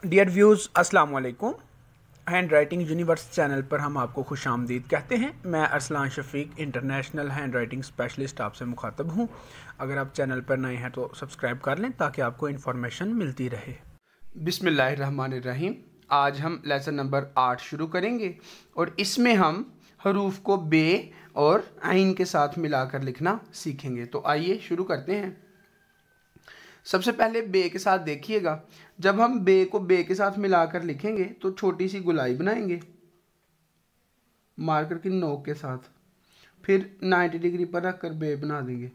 Dear views अस्सलाम वालेकुम। Hand writing universe channel पर हम आपको खुश आमदीद कहते हैं। मैं Arsalan Shafiq international handwriting specialist आपसे मुखातब हूँ। अगर आप चैनल पर नए हैं तो सब्सक्राइब कर लें ताकि आपको इन्फॉर्मेशन मिलती रहे। बिस्मिल्लाहिर्रहमानिर्रहीम। आज हम लेसन नंबर 8 शुरू करेंगे और इसमें हम हरूफ को बे और आइन के साथ मिलाकर लिखना सीखेंगे। तो आइए शुरू करते हैं। सबसे पहले बे के साथ देखिएगा, जब हम बे को बे के साथ मिलाकर लिखेंगे तो छोटी सी गुलाई बनाएंगे मार्कर की नोक के साथ, फिर 90 डिग्री पर रखकर बे बना देंगे।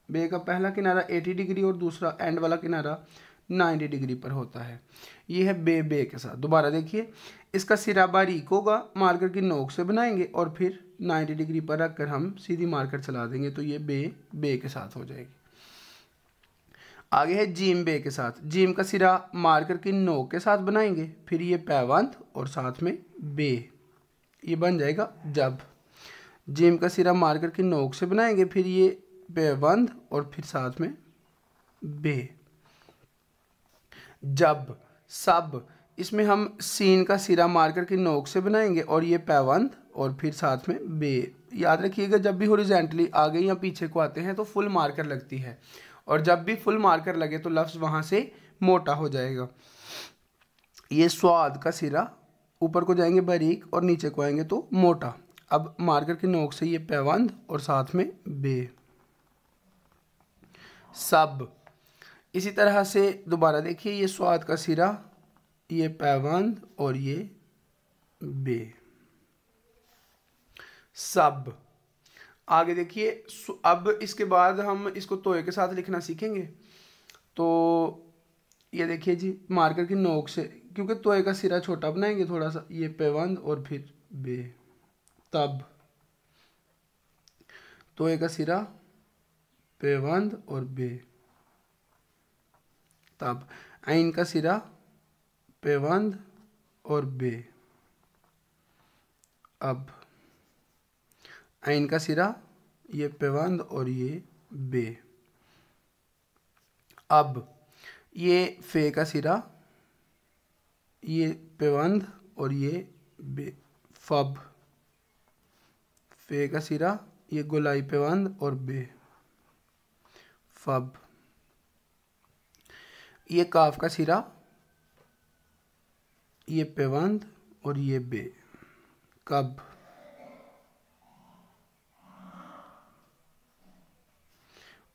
बे का पहला किनारा 80 डिग्री और दूसरा एंड वाला किनारा 90 डिग्री पर होता है। ये है बे बे के साथ। दोबारा देखिए, इसका सिरा बारीक होगा, मार्कर की नोक से बनाएंगे और फिर 90 डिग्री पर रखकर हम सीधी मार्कर चला देंगे तो ये बे बे के साथ हो जाएगी। आगे है जीम बे के साथ। जीम का सिरा मार्कर की नोक के साथ बनाएंगे, फिर ये पैबंद और साथ में बे, ये बन जाएगा जब। जीम का सिरा मार्कर की नोक से बनाएंगे, फिर ये पैबंद और फिर साथ में बे, जब। सब, इसमें हम सीन का सिरा मार्कर की नोक से बनाएंगे और ये पैबंद और फिर साथ में बे। याद रखिएगा, जब भी हॉरिजॉन्टली आगे या पीछे को आते हैं तो फुल मार्कर लगती है, और जब भी फुल मार्कर लगे तो लफ्ज़ वहाँ से मोटा हो जाएगा। ये स्वाद का सिरा ऊपर को जाएंगे बारीक और नीचे को आएंगे तो मोटा। अब मार्कर की नोक से ये पैबंद और साथ में बे, सब। इसी तरह से दोबारा देखिए, ये स्वाद का सिरा, ये पैबंद और ये बे, सब। आगे देखिए, अब इसके बाद हम इसको तोए के साथ लिखना सीखेंगे। तो ये देखिए जी, मार्कर की नोक से, क्योंकि तोए का सिरा छोटा बनाएंगे थोड़ा सा, ये पैबंद और फिर बे, तब। तोए का सिरा पैबंद और बे, तब। आइन का सिरा पैबंद और बे, अब। आइन का सिरा ये पैबंद और ये बे, अब। ये फे का सिरा, ये पैबंद और ये बे, फब। फे का सिरा, ये गोलाई पैबंद और बे, फब। ये काफ का सिरा, ये पैबंद और ये बे, कब।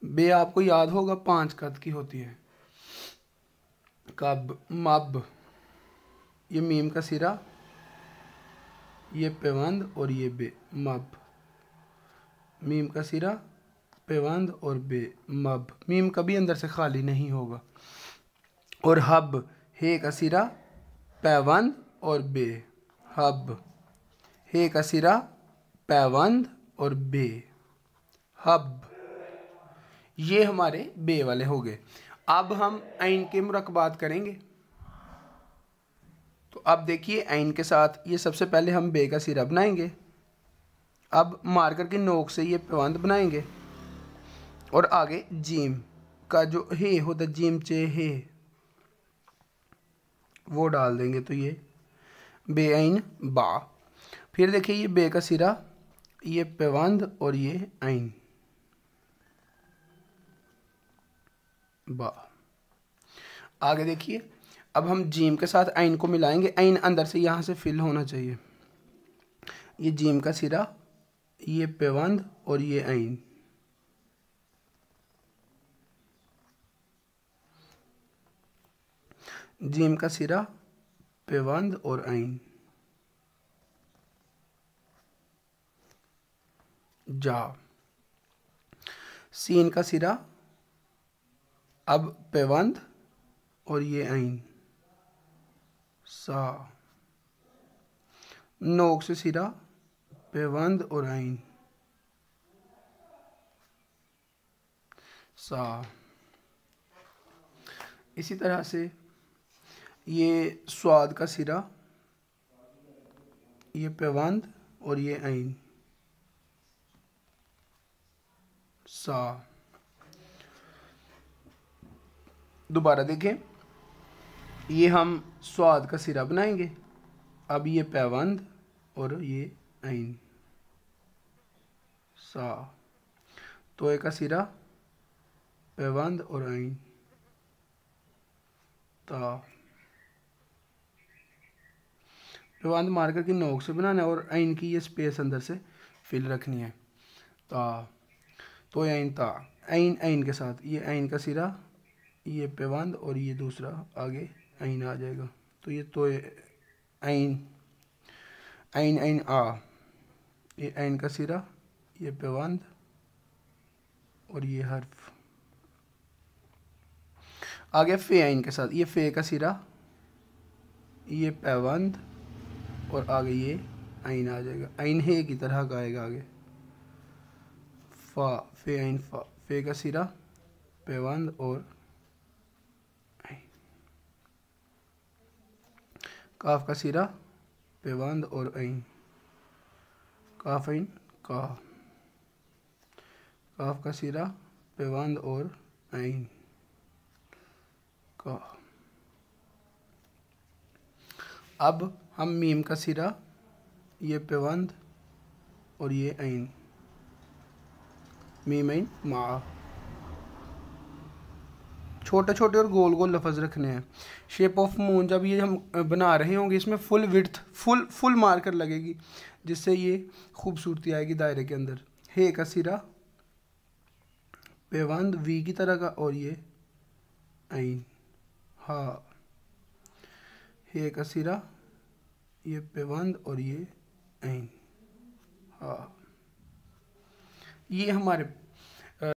बे आपको याद होगा 5 कद की होती है, कब, मब। ये मीम का सिरा, ये पैबंद और ये बे, मब। मीम का सिरा पैबंद और बे, मब। मीम कभी अंदर से खाली नहीं होगा। और हब, हे का सिरा पैबंद और बे, हब। हे का सिरा पैबंद और बे, हब। ये हमारे बे वाले हो गए। अब हम आइन के मुरकबात करेंगे। तो अब देखिए, आइन के साथ ये सबसे पहले हम बे का सिरा बनाएंगे। अब मार्कर की नोक से ये पैबंद बनाएंगे और आगे जीम का जो हे होता, जीम चे हे, वो डाल देंगे तो ये बे आइन बा। फिर देखिए, ये बे का सिरा, ये पैबंद और ये आइन बा। आगे देखिए, अब हम जीम के साथ आइन को मिलाएंगे। आइन अंदर से यहाँ से फिल होना चाहिए। ये जीम का सिरा, ये पैबंद और ये आइन, जीम का सिरा पैबंद और आइन, जा। सीन का सिरा, अब पैबंद और ये आइन, सा। नोक से सिरा पैबंद और आइन, सा। इसी तरह से ये स्वाद का सिरा, ये पैबंद और ये आइन, सा। दोबारा देखें, ये हम स्वाद का सिरा बनाएंगे। अब ये पैवंद और ये ऐन सा, तोए का सिरा पैवंद और ऐन ता। पैवंद मार्कर की नोक से बनाना है और ऐन की ये स्पेस अंदर से फिल रखनी है। ता तो ऐन ता, ऐन ऐन के साथ ये ऐन का सिरा, ये पैवंद और ये दूसरा आगे ऐन आ जाएगा। तो ये तो ऐन ऐन ऐन आ, ये ऐन का सिरा, ये पैवंद और ये हर्फ आगे फे ऐन के साथ, ये फे का सिरा, ये पैवंद और आगे ये ऐन आ जाएगा। ऐन हे की तरह का आएगा आगे। फा, फे ऐन फा, फे का सिरा पैवंद और ऐन। काफ का सिरा पैवंद और ऐन, काफ ऐन का, काफ का सिरा पैवंद और ऐन का। अब हम मीम का सिरा, ये पैवंद और ये ऐन, मीम ऐन मा। छोटे छोटे और गोल गोल लफ्ज़ रखने हैं। शेप ऑफ मून जब ये हम बना रहे होंगे इसमें फुल विड्थ फुल मार्कर लगेगी, जिससे ये खूबसूरती आएगी दायरे के अंदर। हे का सिरा पैवंद वी की तरह का और ये ऐन हा, हे का सिरा, ये पैवंद और ये ऐन हा। ये हमारे